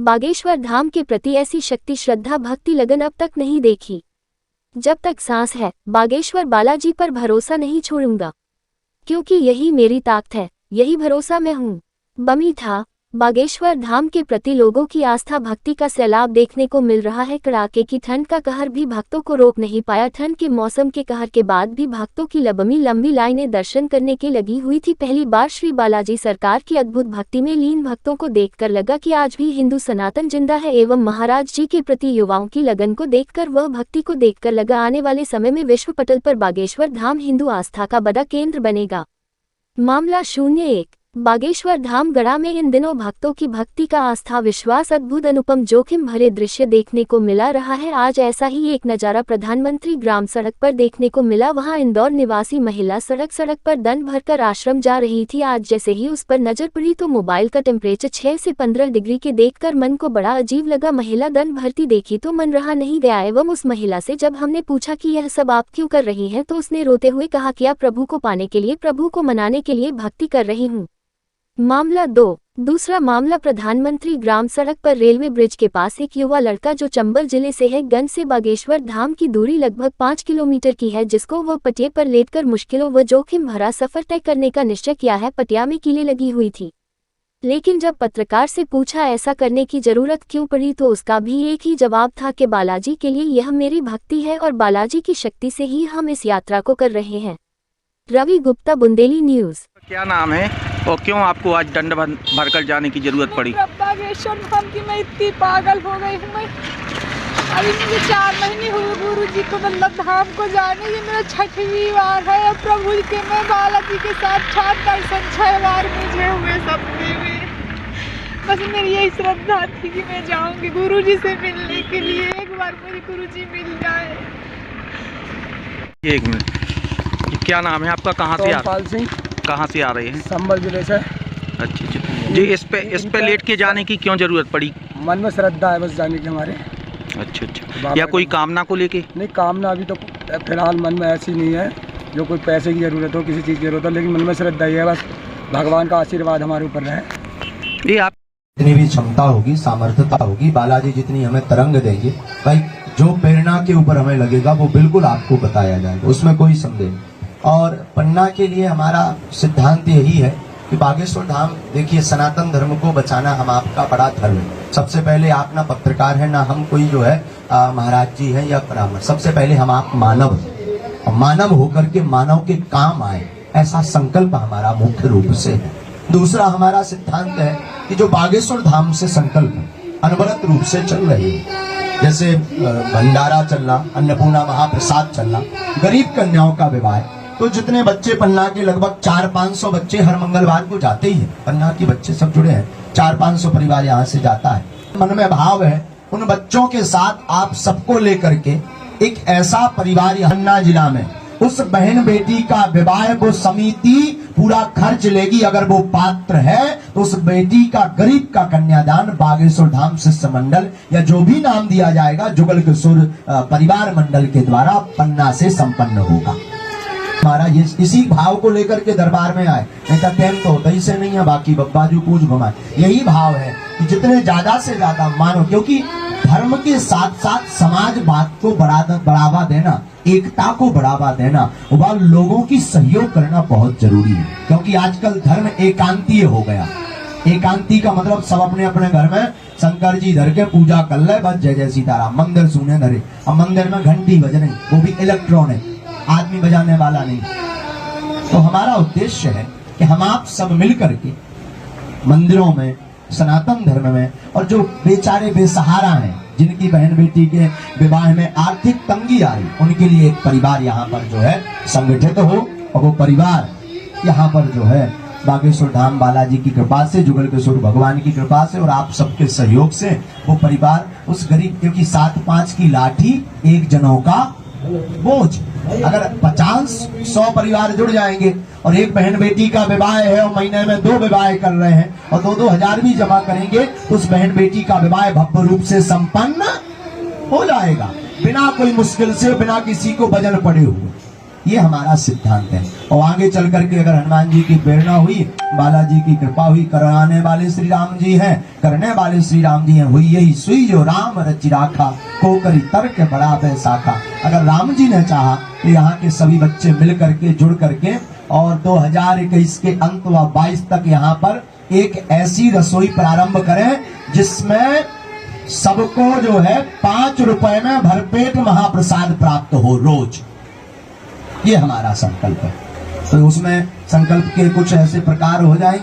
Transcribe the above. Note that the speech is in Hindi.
बागेश्वर धाम के प्रति ऐसी शक्ति, श्रद्धा, भक्ति, लगन अब तक नहीं देखी। जब तक सांस है, बागेश्वर बालाजी पर भरोसा नहीं छोड़ूंगा, क्योंकि यही मेरी ताकत है, यही भरोसा मैं हूँ। बमी था। बागेश्वर धाम के प्रति लोगों की आस्था, भक्ति का सैलाब देखने को मिल रहा है। कड़ाके की ठंड का कहर भी भक्तों को रोक नहीं पाया। ठंड के मौसम के कहर के बाद भी भक्तों की लंबी लाइनें दर्शन करने की लगी हुई थी। पहली बार श्री बालाजी सरकार की अद्भुत भक्ति में लीन भक्तों को देखकर लगा कि आज भी हिंदू सनातन जिंदा है, एवं महाराज जी के प्रति युवाओं की लगन को देखकर, वह भक्ति को देखकर लगा आने वाले समय में विश्व पटल पर बागेश्वर धाम हिंदू आस्था का बड़ा केंद्र बनेगा। मामला 01। बागेश्वर धाम गढ़ा में इन दिनों भक्तों की भक्ति का आस्था, विश्वास, अद्भुत, अनुपम, जोखिम भरे दृश्य देखने को मिला रहा है। आज ऐसा ही एक नजारा प्रधानमंत्री ग्राम सड़क पर देखने को मिला। वहां इंदौर निवासी महिला सड़क पर दंड भरकर आश्रम जा रही थी। आज जैसे ही उस पर नजर पड़ी तो मोबाइल का टेम्परेचर 6 से 15 डिग्री के देखकर मन को बड़ा अजीब लगा। महिला दंड भरती देखी तो मन रहा नहीं गया, एवं उस महिला से जब हमने पूछा कि यह सब आप क्यों कर रही हैं, तो उसने रोते हुए कहा कि आप प्रभु को पाने के लिए, प्रभु को मनाने के लिए भक्ति कर रही हूँ। मामला 2। दूसरा मामला प्रधानमंत्री ग्राम सड़क पर रेलवे ब्रिज के पास एक युवा लड़का जो चंबल जिले से है, गंज से बागेश्वर धाम की दूरी लगभग 5 किलोमीटर की है, जिसको वह पटिया पर लेटकर मुश्किलों व जोखिम भरा सफर तय करने का निश्चय किया है। पटिया में कीलें लगी हुई थी, लेकिन जब पत्रकार से पूछा ऐसा करने की जरूरत क्यों पड़ी, तो उसका भी एक ही जवाब था कि बालाजी के लिए यह मेरी भक्ति है और बालाजी की शक्ति से ही हम इस यात्रा को कर रहे हैं। रवि गुप्ता, बुंदेली न्यूज। क्या नाम है और क्यों आपको आज दंड भरकर जाने की जरूरत पड़ी? बागेश्वर धाम की मैं इतनी पागल हो गई हूँ। मैं अभी मुझे 4 महीने हुए गुरु जी को मतलब धाम को जाने। ये मेरा 6वीं बार है। और प्रभु के मैं बालाजी के साथ दर्शन 6 बार मुझे हुए सपने में। बस मेरी यही श्रद्धा थी कि मैं जाऊंगी गुरु जी से मिलने के लिए। एक बार मुझे गुरु जी मिल जाए। 1 मिनट, क्या नाम है आपका? कहाँ से कहाँ से आ रहे हैं? संबल जिले से। अच्छा जी, इस पे लेट के जाने की क्यों जरूरत पड़ी? मन में श्रद्धा है बस जाने की हमारे। अच्छा, या कोई कामना को लेके? नहीं, कामना अभी तो फिलहाल मन में ऐसी नहीं है जो कोई पैसे की जरूरत हो, किसी चीज़ की जरूरत हो, लेकिन मन में श्रद्धा ही है। बस भगवान का आशीर्वाद हमारे ऊपर रहे। ये आप जितनी भी क्षमता होगी, सामर्थ्यता होगी, बालाजी जितनी हमें तरंग देंगे भाई, जो प्रेरणा के ऊपर हमें लगेगा वो बिल्कुल आपको बताया जाएगा, उसमें कोई संदेह नहीं। और पन्ना के लिए हमारा सिद्धांत यही है कि बागेश्वर धाम, देखिए, सनातन धर्म को बचाना हम आपका बड़ा धर्म है। सबसे पहले आप ना पत्रकार हैं, ना हम कोई जो है महाराज जी हैं या परामर्श। सबसे पहले हम आप मानव हैं, और मानव होकर के मानव के काम आए, ऐसा संकल्प हमारा मुख्य रूप से है। दूसरा हमारा सिद्धांत है कि जो बागेश्वर धाम से संकल्प अनवरत रूप से चल रहे हैं, जैसे भंडारा चलना, अन्नपूर्णा महाप्रसाद चलना, गरीब कन्याओं का विवाह, तो जितने बच्चे पन्ना के लगभग 400-500 बच्चे हर मंगलवार को जाते ही हैं। पन्ना के बच्चे सब जुड़े हैं, 400-500 परिवार यहाँ से जाता है। मन में भाव है उन बच्चों के साथ आप सबको लेकर के एक ऐसा परिवार पन्ना जिला में, उस बहन बेटी का विवाह वो समिति पूरा खर्च लेगी। अगर वो पात्र है तो उस बेटी का, गरीब का कन्यादान बागेश्वर धाम शिष्य मंडल या जो भी नाम दिया जाएगा जुगल किशोर परिवार मंडल के द्वारा पन्ना से संपन्न होगा। हमारा ये इसी भाव को लेकर के दरबार में आए, नहीं तो टाइम तो होता ही से नहीं है, बाकी बब्बाजू पूछ घुमाए। यही भाव है कि जितने ज्यादा से ज्यादा मानो, क्योंकि धर्म के साथ साथ समाजवाद को बढ़ावा देना, एकता को बढ़ावा देना, वह लोगों की सहयोग करना बहुत जरूरी है। क्योंकि आजकल धर्म एकांतीय हो गया। एकांती का मतलब सब अपने अपने घर में शंकर जी धर के पूजा कर ले, बस जय जय सीताराम, मंदिर सुने धरे। अब मंदिर में घंटी बजने, वो भी इलेक्ट्रॉनिक, आदमी बजाने वाला नहीं। तो हमारा उद्देश्य है कि हम आप सब मिलकर के मंदिरों में, सनातन धर्म में, और जो बेचारे बेसहारा हैं, जिनकी बहन बेटी के विवाह में आर्थिक तंगी आ रही, उनके लिए एक परिवार यहाँ पर जो है संगठित हो। और वो परिवार यहाँ पर जो है बागेश्वर धाम बालाजी की कृपा से, जुगल किशोर भगवान की कृपा से और आप सबके सहयोग से वो परिवार उस गरीब, क्योंकि 7-5 की लाठी 1 जनों का बोझ, अगर 50-100 परिवार जुड़ जाएंगे और एक बहन बेटी का विवाह है और महीने में 2 विवाह कर रहे हैं और 2-2 हजार भी जमा करेंगे तो उस बहन बेटी का विवाह भव्य रूप से संपन्न हो जाएगा, बिना कोई मुश्किल से, बिना किसी को बजल पड़े हुए। ये हमारा सिद्धांत है। और आगे चल करके अगर हनुमान जी की प्रेरणा हुई बालाजी की कृपा हुई, कराने वाले श्री राम जी हैं, करने वाले श्री राम जी हैं। हुई यही सुई जो राम रचि राखा, को करी तर्क बड़ा बैसाखा। अगर राम जी ने चाहा तो यहाँ के सभी बच्चे मिल करके जुड़ करके और 2021 के अंत व 22 तक यहाँ पर एक ऐसी रसोई प्रारंभ करें जिसमें सबको जो है 5 रुपए में भरपेट महाप्रसाद प्राप्त हो रोज। ये हमारा संकल्प है। तो उसमें संकल्प के कुछ ऐसे प्रकार हो जाएंगे।